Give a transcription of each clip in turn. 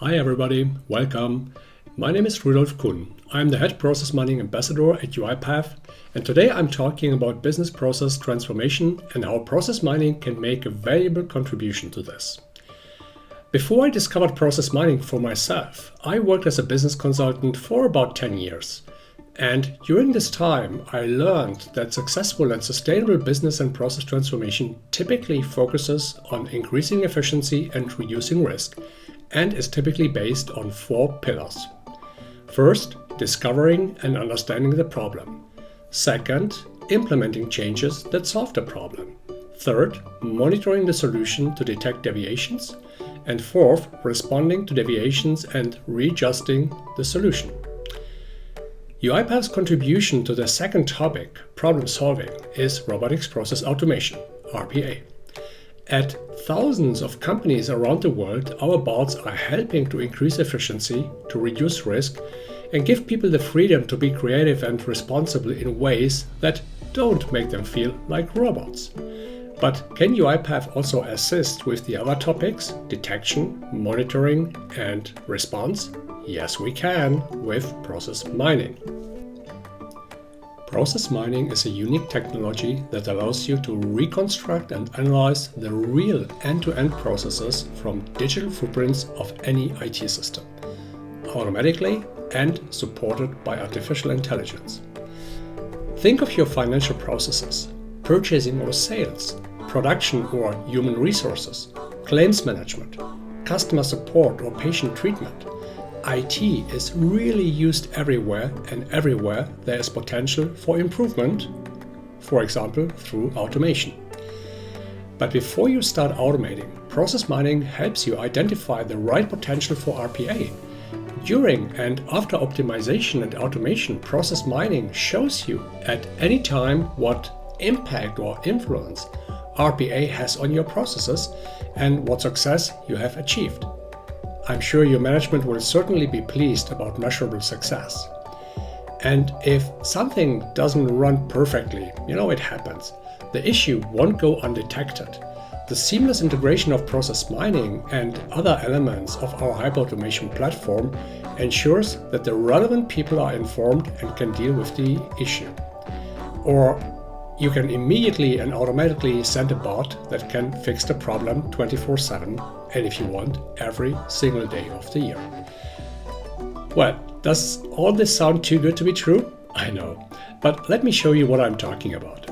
Hi everybody, welcome. My name is Rudolf Kuhn. I'm the Head Process Mining Ambassador at UiPath, and today I'm talking about business process transformation and how process mining can make a valuable contribution to this. Before I discovered process mining for myself, I worked as a business consultant for about 10 years. And during this time, I learned that successful and sustainable business and process transformation typically focuses on increasing efficiency and reducing risk, and is typically based on 4 pillars. First, discovering and understanding the problem. Second, implementing changes that solve the problem. Third, monitoring the solution to detect deviations. And fourth, responding to deviations and readjusting the solution. UiPath's contribution to the second topic, problem solving, is robotics process automation, RPA. At thousands of companies around the world, our bots are helping to increase efficiency, to reduce risk, and give people the freedom to be creative and responsible in ways that don't make them feel like robots. But can UiPath also assist with the other topics, detection, monitoring, and response? Yes, we can with process mining. Process mining is a unique technology that allows you to reconstruct and analyze the real end-to-end processes from digital footprints of any IT system, automatically and supported by artificial intelligence. Think of your financial processes, purchasing or sales, production or human resources, claims management, customer support or patient treatment. IT is really used everywhere, and everywhere there is potential for improvement, for example through automation. But before you start automating, process mining helps you identify the right potential for RPA. During and after optimization and automation, process mining shows you at any time what impact or influence RPA has on your processes and what success you have achieved. I'm sure your management will certainly be pleased about measurable success. And if something doesn't run perfectly, it happens. The issue won't go undetected. The seamless integration of process mining and other elements of our hyperautomation platform ensures that the relevant people are informed and can deal with the issue. Or you can immediately and automatically send a bot that can fix the problem 24/7, and if you want, every single day of the year. Well, does all this sound too good to be true? I know, but let me show you what I'm talking about.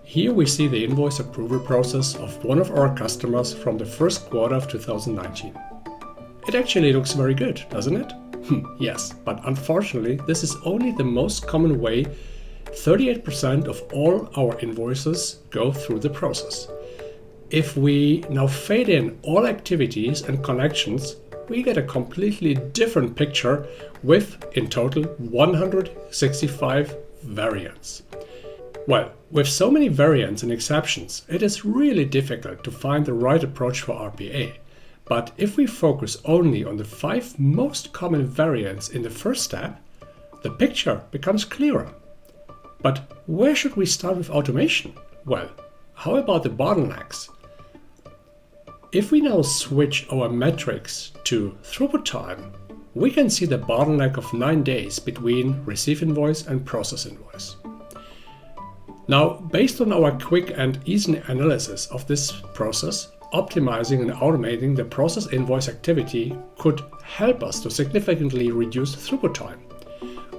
Here we see the invoice approval process of one of our customers from the first quarter of 2019. It actually looks very good, doesn't it? Yes, but unfortunately, this is only the most common way 38% of all our invoices go through the process. If we now fade in all activities and connections, we get a completely different picture with, in total, 165 variants. Well, with so many variants and exceptions, it is really difficult to find the right approach for RPA. But if we focus only on the 5 most common variants in the first step, the picture becomes clearer. But where should we start with automation? Well, how about the bottlenecks? If we now switch our metrics to throughput time, we can see the bottleneck of 9 days between receive invoice and process invoice. Now, based on our quick and easy analysis of this process, optimizing and automating the process invoice activity could help us to significantly reduce throughput time.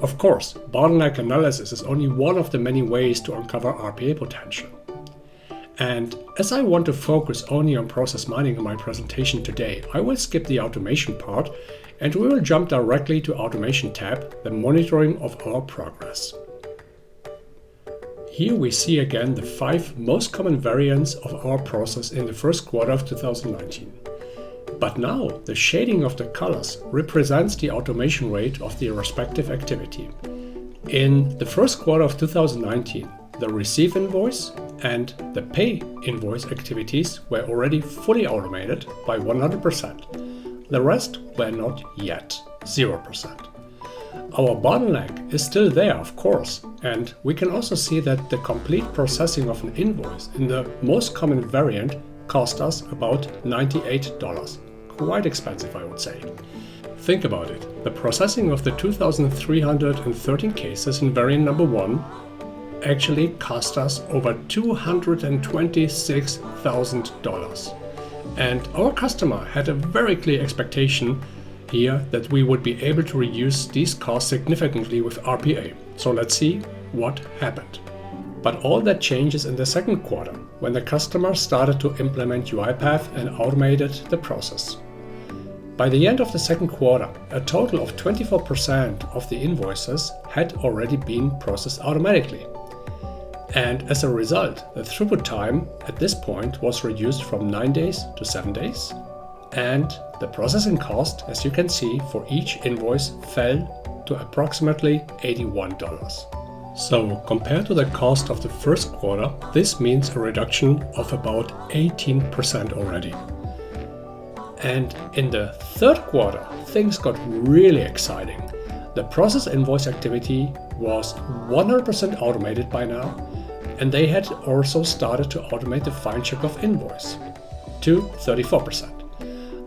Of course, bottleneck analysis is only one of the many ways to uncover RPA potential. And as I want to focus only on process mining in my presentation today, I will skip the automation part and we will jump directly to Automation tab, the monitoring of our progress. Here we see again the 5 most common variants of our process in the first quarter of 2019. But now the shading of the colors represents the automation rate of the respective activity. In the first quarter of 2019, the receive invoice and the pay invoice activities were already fully automated by 100%. The rest were not yet, 0%. Our bottleneck is still there, of course, and we can also see that the complete processing of an invoice in the most common variant cost us about $98. quite expensive, I would say. Think about it. The processing of the 2,313 cases in variant number 1 actually cost us over $226,000. And our customer had a very clear expectation here that we would be able to reduce these costs significantly with RPA. So let's see what happened. But all that changes in the second quarter, when the customer started to implement UiPath and automated the process. By the end of the second quarter, a total of 24% of the invoices had already been processed automatically. And as a result, the throughput time at this point was reduced from 9 days to 7 days. And the processing cost, as you can see, for each invoice fell to approximately $81. So compared to the cost of the first quarter, this means a reduction of about 18% already. And in the third quarter, things got really exciting. The process invoice activity was 100% automated by now, and they had also started to automate the fine check of invoice to 34%.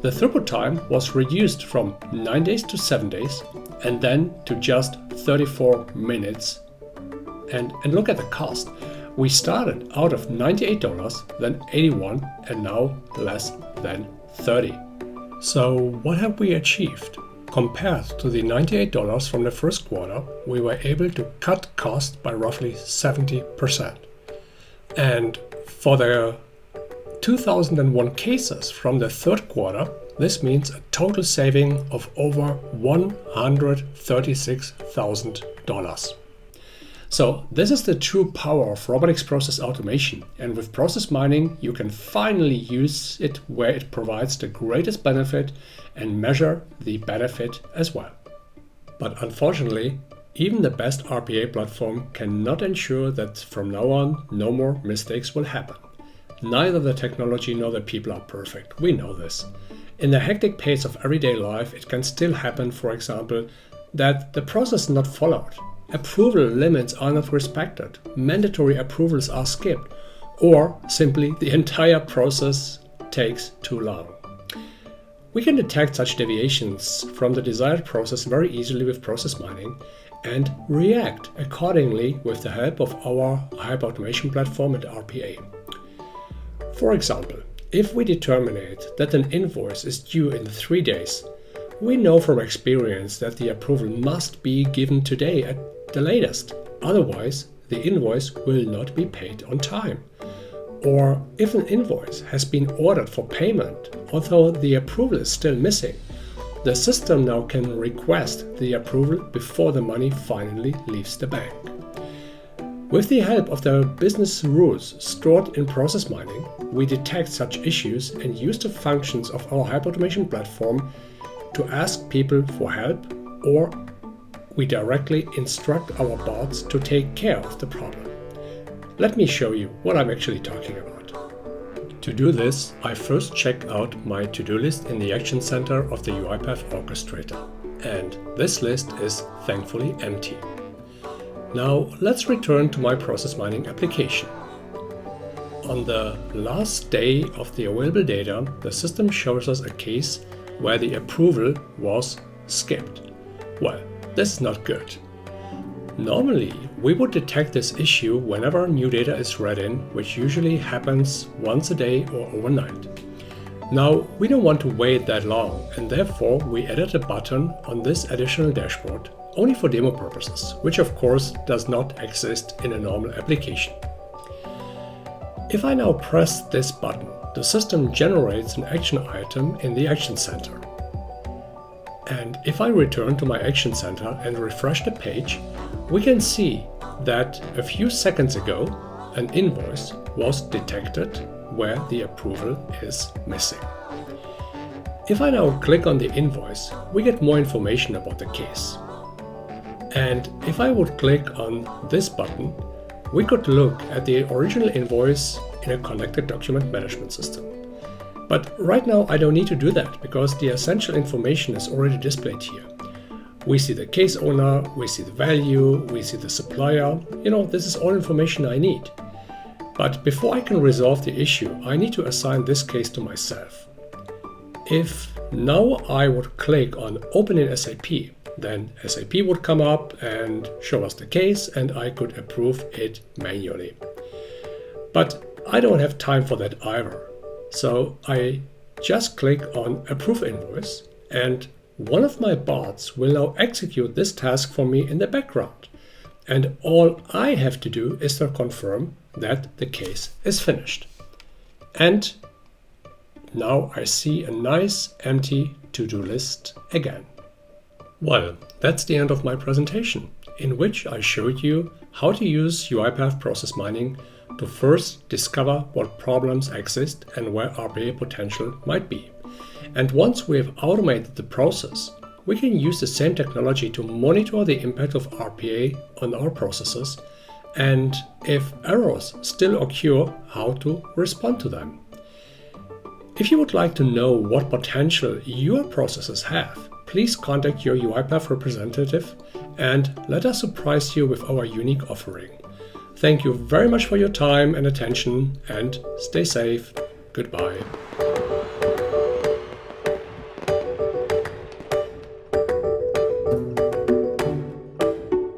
The throughput time was reduced from 9 days to 7 days, and then to just 34 minutes. And look at the cost. We started out of $98, then $81, and now less than $30. So what have we achieved? Compared to the $98 from the first quarter, we were able to cut costs by roughly 70%. And for the 2001 cases from the third quarter, this means a total saving of over $136,000. So this is the true power of robotics process automation, and with process mining you can finally use it where it provides the greatest benefit and measure the benefit as well. But unfortunately, even the best RPA platform cannot ensure that from now on no more mistakes will happen. Neither the technology nor the people are perfect, we know this. In the hectic pace of everyday life, it can still happen, for example, that the process is not followed. Approval limits are not respected, mandatory approvals are skipped, or simply the entire process takes too long. We can detect such deviations from the desired process very easily with process mining and react accordingly with the help of our hyperautomation platform and RPA. For example, if we determine that an invoice is due in 3 days, we know from experience that the approval must be given today at the latest, otherwise the invoice will not be paid on time. Or if an invoice has been ordered for payment, although the approval is still missing, the system now can request the approval before the money finally leaves the bank. With the help of the business rules stored in process mining, we detect such issues and use the functions of our hyperautomation platform to ask people for help, or we directly instruct our bots to take care of the problem. Let me show you what I'm actually talking about. To do this, I first check out my to-do list in the Action Center of the UiPath Orchestrator, and this list is thankfully empty. Now let's return to my process mining application. On the last day of the available data, the system shows us a case where the approval was skipped. Well, this is not good. Normally, we would detect this issue whenever new data is read in, which usually happens once a day or overnight. Now, we don't want to wait that long, and therefore we added a button on this additional dashboard only for demo purposes, which of course does not exist in a normal application. If I now press this button, the system generates an action item in the Action Center. And if I return to my Action Center and refresh the page, we can see that a few seconds ago an invoice was detected where the approval is missing. If I now click on the invoice, we get more information about the case. And if I would click on this button, we could look at the original invoice in a connected document management system. But right now I don't need to do that because the essential information is already displayed here. We see the case owner, we see the value, we see the supplier. This is all information I need. But before I can resolve the issue, I need to assign this case to myself. If now I would click on Open in SAP, then SAP would come up and show us the case and I could approve it manually. But I don't have time for that either. So I just click on Approve Invoice and one of my bots will now execute this task for me in the background. And all I have to do is to confirm that the case is finished. And now I see a nice empty to-do list again. Well, that's the end of my presentation, in which I showed you how to use UiPath Process Mining to first discover what problems exist and where RPA potential might be. And once we have automated the process, we can use the same technology to monitor the impact of RPA on our processes and, if errors still occur, how to respond to them. If you would like to know what potential your processes have, please contact your UiPath representative and let us surprise you with our unique offering. Thank you very much for your time and attention, and stay safe. Goodbye.